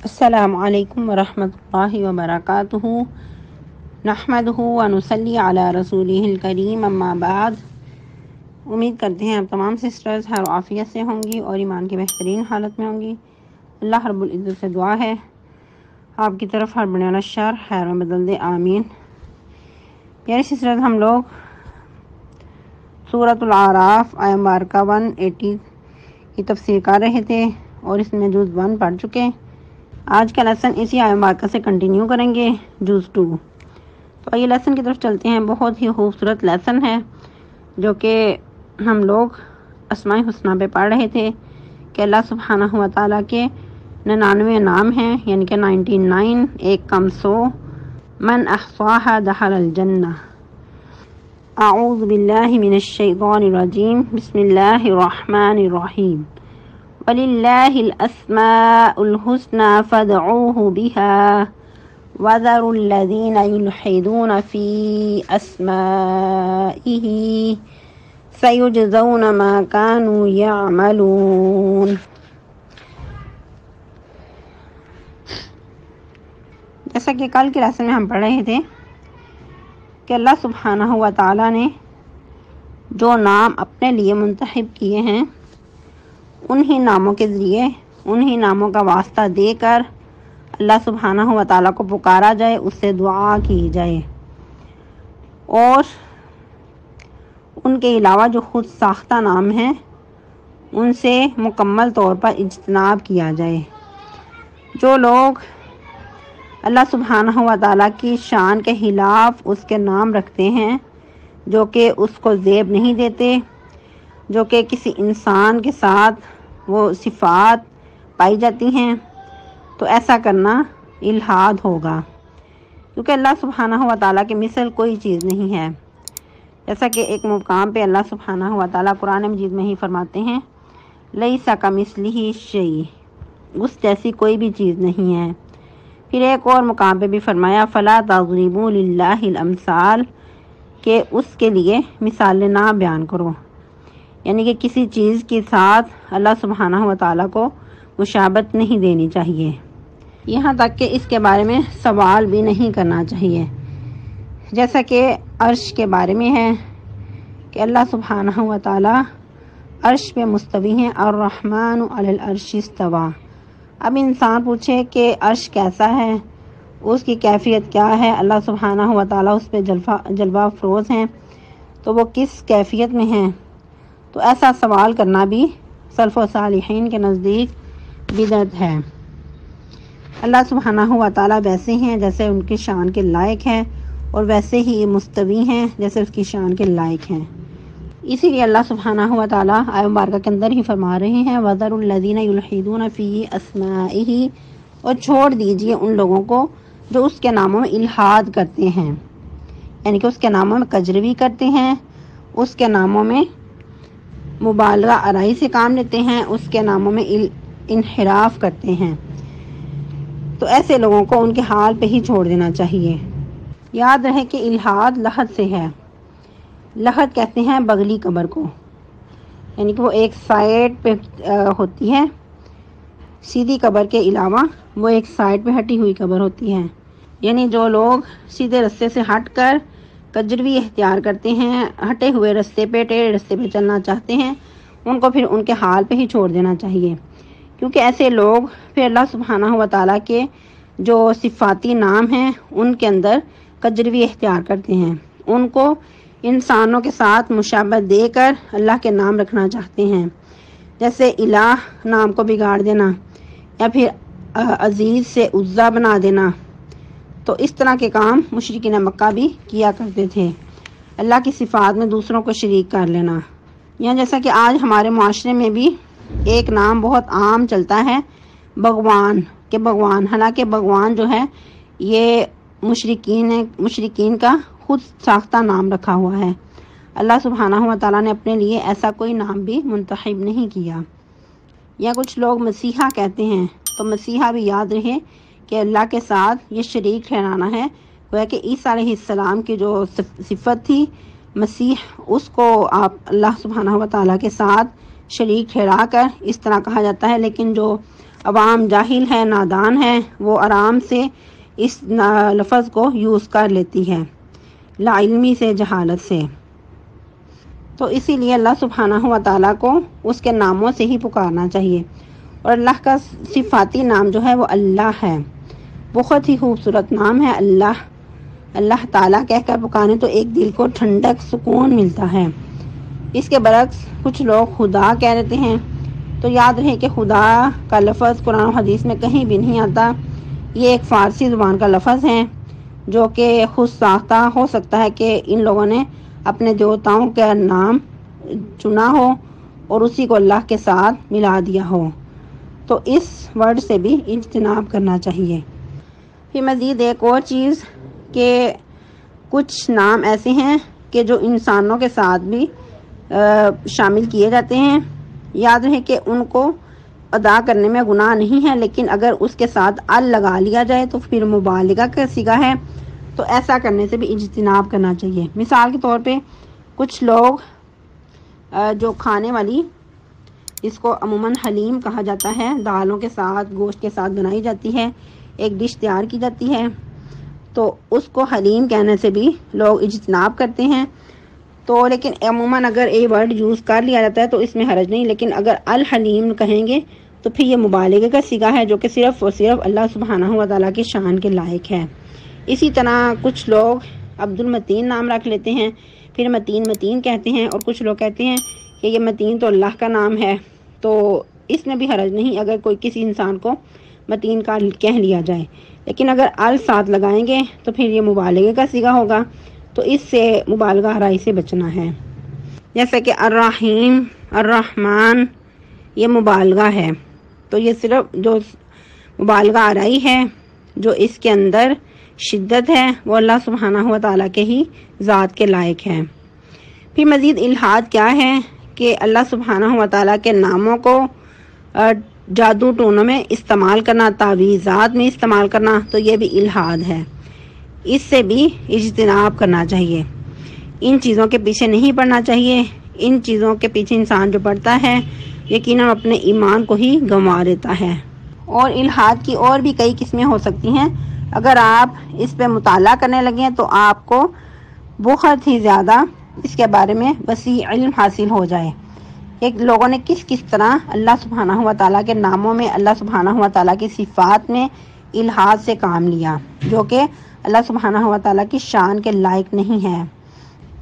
السلام علیکم ورحمۃ اللہ وبرکاتہ نحمدہ ونصلی علی رسولہ الکریم اما بعد۔ امید کرتے ہیں آپ تمام سسٹرز خیر و عافیت سے ہوں گی اور ایمان کی بہترین حالت میں ہوں گی۔ اللہ رب العزت سے دعا ہے آپ کی طرف ہر بڑے والا شر خیر میں بدل دے، آمین۔ پیارے سسٹرز، ہم لوگ سورۃ الاعراف آیہ مبارکہ 180 کی تفسیر کر رہے تھے اور اس میں جز 1 پڑھ چکے۔ آج کا لیسن اسی آیہ مبارکہ سے کنٹینیو کریں گے، جز 2۔ تو آئیے لیسن کی طرف چلتے ہیں۔ بہت ہی خوبصورت لیسن ہے جو کہ ہم لوگ اسماء الحسنیٰ پہ پڑھ رہے تھے کہ اللہ سبحانہ و تعالیٰ کے 99 نام ہیں، یعنی کہ 99، ایک کم 100۔ من احصاها دخل الجنہ۔ اعوذ باللہ من الشیطان الرجیم، بسم اللہ الرحمن الرحیم۔ وَلِلَّهِ الْأَسْمَاءُ الْحُسْنَى فَادْعُوهُ بِهَا وَذَرُوا الَّذِينَ يُلْحِدُونَ فِي أَسْمَائِهِ سَيُجْزَوْنَ مَا كَانُوا يَعْمَلُونَ۔ جیسا کہ کل کے لیسن میں ہم پڑھ رہے تھے کہ اللہ سبحانہ و تعالیٰ نے جو نام اپنے لیے منتخب کیے ہیں، انہی ناموں کے ذریعے، انہی ناموں کا واسطہ دے کر اللہ سبحانہ و تعالیٰ کو پکارا جائے، اس سے دعا کی جائے، اور ان کے علاوہ جو خود ساختہ نام ہیں ان سے مکمل طور پر اجتناب کیا جائے۔ جو لوگ اللہ سبحانہ و تعالیٰ کی شان کے خلاف اس کے نام رکھتے ہیں، جو کہ اس کو زیب نہیں دیتے، جو کہ کسی انسان کے ساتھ وہ صفات پائی جاتی ہیں، تو ایسا کرنا الحاد ہوگا، کیونکہ اللہ سبحانہ و تعالیٰ کے مثل کوئی چیز نہیں ہے۔ جیسا کہ ایک مقام پہ اللہ سبحانہ و تعالیٰ قرآن مجید میں ہی فرماتے ہیں، لیس کمثلہ شیء، اس جیسی کوئی بھی چیز نہیں ہے۔ پھر ایک اور مقام پہ بھی فرمایا، فلا تضربوا للہ الامثال، کہ اس کے لیے مثالیں نہ بیان کرو، یعنی کہ کسی چیز کے ساتھ اللہ سبحانہ و تعالیٰ کو مشابہت نہیں دینی چاہیے، یہاں تک کہ اس کے بارے میں سوال بھی نہیں کرنا چاہیے۔ جیسا کہ عرش کے بارے میں ہے کہ اللہ سبحانہ و تعالیٰ عرش پہ مستوی ہیں، الرحمن علی العرش استویٰ۔ اب انسان پوچھے کہ عرش کیسا ہے، اس کی کیفیت کیا ہے، اللہ سبحانہ و تعالیٰ اس پہ جلوہ افروز ہیں، تو وہ کس کیفیت میں ہیں؟ تو ایسا سوال کرنا بھی سلف و صالحین کے نزدیک بدعت ہے۔ اللہ سبحانہ و تعالیٰ ویسے ہیں جیسے ان کی شان کے لائق ہے، اور ویسے ہی مستوی ہیں جیسے اس کی شان کے لائق ہیں۔ اسی لیے اللہ سبحانہ و تعالیٰ آیہ مبارکہ کے اندر ہی فرما رہے ہیں، وَذَرُوا الَّذِينَ يُلْحِدُونَ فِي أَسْمَائِهِ، اور چھوڑ دیجئے ان لوگوں کو جو اس کے ناموں میں الحاد کرتے ہیں، یعنی کہ اس کے ناموں میں کجروی کرتے ہیں، اس کے ناموں میں مبالغہ آرائی سے کام لیتے ہیں، اس کے ناموں میں انحراف کرتے ہیں، تو ایسے لوگوں کو ان کے حال پہ ہی چھوڑ دینا چاہیے۔ یاد رہے کہ الحاد لحد سے ہے۔ لحد کہتے ہیں بغلی قبر کو، یعنی کہ وہ ایک سائڈ پہ ہوتی ہے، سیدھی قبر کے علاوہ وہ ایک سائڈ پہ ہٹی ہوئی قبر ہوتی ہے۔ یعنی جو لوگ سیدھے رستے سے ہٹ کر کجروی اختیار کرتے ہیں، ہٹے ہوئے رستے پہ، ٹیڑھے رستے پہ چلنا چاہتے ہیں، ان کو پھر ان کے حال پہ ہی چھوڑ دینا چاہیے، کیونکہ ایسے لوگ پھر اللہ سبحانہ و تعالیٰ کے جو صفاتی نام ہیں ان کے اندر کجروی اختیار کرتے ہیں، ان کو انسانوں کے ساتھ مشابہت دے کر اللہ کے نام رکھنا چاہتے ہیں، جیسے الہ نام کو بگاڑ دینا، یا پھر عزیز سے عزا بنا دینا۔ تو اس طرح کے کام مشرکین مکہ بھی کیا کرتے تھے، اللہ کی صفات میں دوسروں کو شریک کر لینا۔ یا جیسا کہ آج ہمارے معاشرے میں بھی ایک نام بہت عام چلتا ہے، بھگوان، کہ بھگوان، حالانکہ بھگوان جو ہے یہ مشرکین کا خود ساختہ نام رکھا ہوا ہے۔ اللہ سبحانہ و تعالیٰ نے اپنے لیے ایسا کوئی نام بھی منتخب نہیں کیا۔ یا کچھ لوگ مسیحا کہتے ہیں، تو مسیحا بھی یاد رہے کہ اللہ کے ساتھ یہ شریک ٹھہرانا ہے، وہ ہے کہ عیسیٰ علیہ السلام کی جو صفت تھی مسیح، اس کو آپ اللہ سبحانہ و تعالیٰ کے ساتھ شریک ٹھہرا کر اس طرح کہا جاتا ہے، لیکن جو عوام جاہل ہے، نادان ہے، وہ آرام سے اس لفظ کو یوز کر لیتی ہے، لا علمی سے، جہالت سے۔ تو اسی لیے اللہ سبحانہ و تعالیٰ کو اس کے ناموں سے ہی پکارنا چاہیے۔ اور اللہ کا صفاتی نام جو ہے وہ اللہ ہے، بہت ہی خوبصورت نام ہے اللہ۔ اللہ تعالیٰ کہہ کر پکاریں تو ایک دل کو ٹھنڈک، سکون ملتا ہے۔ اس کے برعکس کچھ لوگ خدا کہہ دیتے ہیں، تو یاد رہے کہ خدا کا لفظ قرآن و حدیث میں کہیں بھی نہیں آتا۔ یہ ایک فارسی زبان کا لفظ ہے جو کہ خود ساختہ ہو سکتا ہے کہ ان لوگوں نے اپنے دیوتاؤں کا نام چنا ہو اور اسی کو اللہ کے ساتھ ملا دیا ہو، تو اس ورڈ سے بھی اجتناب کرنا چاہیے۔ پھر مزید ایک اور چیز کہ کچھ نام ایسے ہیں کہ جو انسانوں کے ساتھ بھی شامل کیے جاتے ہیں۔ یاد رہے کہ ان کو ادا کرنے میں گناہ نہیں ہے، لیکن اگر اس کے ساتھ ال لگا لیا جائے تو پھر مبالغہ کا صیغہ ہے، تو ایسا کرنے سے بھی اجتناب کرنا چاہیے۔ مثال کے طور پہ کچھ لوگ جو کھانے والی، اس کو عموماً حلیم کہا جاتا ہے، دالوں کے ساتھ، گوشت کے ساتھ بنائی جاتی ہے، ایک ڈش تیار کی جاتی ہے، تو اس کو حلیم کہنے سے بھی لوگ اجتناب کرتے ہیں۔ تو لیکن عموماً اگر اے ورڈ یوز کر لیا جاتا ہے تو اس میں حرج نہیں، لیکن اگر الحلیم کہیں گے تو پھر یہ مبالغے کا صیغہ ہے جو کہ صرف اور صرف اللہ سبحانہ و تعالیٰ کی شان کے لائق ہے۔ اسی طرح کچھ لوگ عبد المتین نام رکھ لیتے ہیں، پھر متین کہتے ہیں، اور کچھ لوگ کہتے ہیں کہ یہ متین تو اللہ کا نام ہے، تو اس میں بھی حرج نہیں اگر کوئی کسی انسان کو متین کا کہہ لیا جائے، لیکن اگر ال ساتھ لگائیں گے تو پھر یہ مبالغے کا صیغہ ہوگا، تو اس سے مبالغہ آرائی سے بچنا ہے۔ جیسے کہ الرحیم، الرحمن، یہ مبالغہ ہے، تو یہ صرف جو مبالغہ آرائی ہے، جو اس کے اندر شدت ہے، وہ اللہ سبحانہ و تعالیٰ کے ہی ذات کے لائق ہے۔ پھر مزید الحاد کیا ہے کہ اللہ سبحانہ و تعالیٰ کے ناموں کو جادو ٹونوں میں استعمال کرنا، تعویذات میں استعمال کرنا، تو یہ بھی الحاد ہے، اس سے بھی اجتناب کرنا چاہیے۔ ان چیزوں کے پیچھے نہیں پڑنا چاہیے، ان چیزوں کے پیچھے انسان جو پڑتا ہے یقیناً اپنے ایمان کو ہی گنوا دیتا ہے۔ اور الحاد کی اور بھی کئی قسمیں ہو سکتی ہیں، اگر آپ اس پہ مطالعہ کرنے لگیں تو آپ کو بہت ہی زیادہ اس کے بارے میں وسیع علم حاصل ہو جائے کہ لوگوں نے کس طرح اللہ سبحانہ و تعالیٰ کے ناموں میں، اللہ سبحانہ و تعالیٰ کی صفات میں الحاد سے کام لیا، جو کہ اللہ سبحانہ و تعالیٰ کی شان کے لائق نہیں ہے۔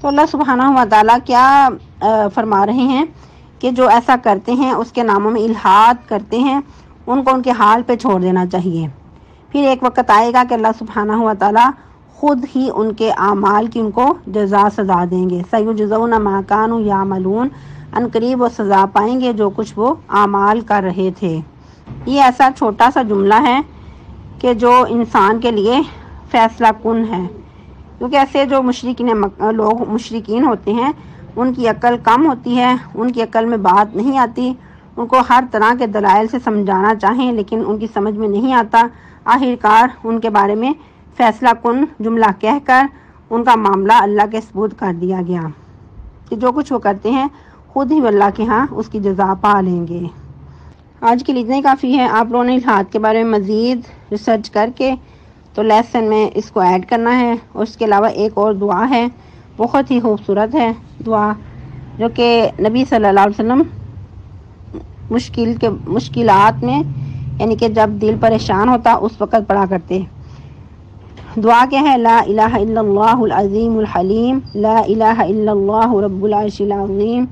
تو اللہ سبحانہ و تعالیٰ کیا فرما رہے ہیں کہ جو ایسا کرتے ہیں، اس کے ناموں میں الحاد کرتے ہیں، ان کو ان کے حال پہ چھوڑ دینا چاہیے۔ پھر ایک وقت آئے گا کہ اللہ سبحانہ و تعالیٰ خود ہی ان کے اعمال کی ان کو جزا سزا دیں گے۔ سَيُجْزَوْنَ مَا كَانُوا يَعْمَلُونَ، ان قریب وہ سزا پائیں گے جو کچھ وہ اعمال کر رہے تھے۔ یہ ایسا چھوٹا سا جملہ ہے کہ جو انسان کے لیے فیصلہ کن ہے، کیونکہ ایسے جو مشرکین ہوتے ہیں، ان کی عقل کم ہوتی ہے، ان کی عقل میں بات نہیں آتی، ان کو ہر طرح کے دلائل سے سمجھانا چاہیں لیکن ان کی سمجھ میں نہیں آتا، آخرکار ان کے بارے میں فیصلہ کن جملہ کہہ کر ان کا معاملہ اللہ کے سپرد کر دیا گیا کہ جو کچھ وہ کرتے ہیں خود ہی اللہ کے ہاں اس کی جزا پا لیں گے۔ آج کے لیے اتنا ہی کافی ہے۔ آپ لوگوں نے الحاد کے بارے میں مزید ریسرچ کر کے تو لیسن میں اس کو ایڈ کرنا ہے، اور اس کے علاوہ ایک اور دعا ہے، بہت ہی خوبصورت ہے دعا، جو کہ نبی صلی اللہ علیہ وسلم مشکلات میں، یعنی کہ جب دل پریشان ہوتا اس وقت پڑھا کرتے۔ دعا کیا ہے؟ لا الہ الا اللہ العظیم الحلیم، لا الہ الا اللہ رب العرش العظیم،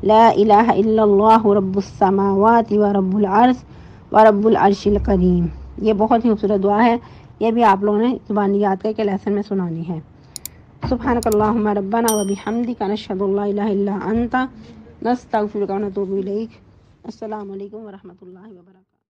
لا الہ الا اللہ رب السماوات و رب العرش و رب العرش الکریم۔ یہ بہت ہی خوبصورت دعا ہے، یہ بھی آپ لوگوں نے زبانی یاد کر کے لیسن میں سنانی ہے۔ سبحانک اللہم ربنا و بحمدک، نشہد ان لا الہ الا انت، نستغفرک و نتوب الیک۔ السلام علیکم ورحمۃ اللہ وبرکاتہ۔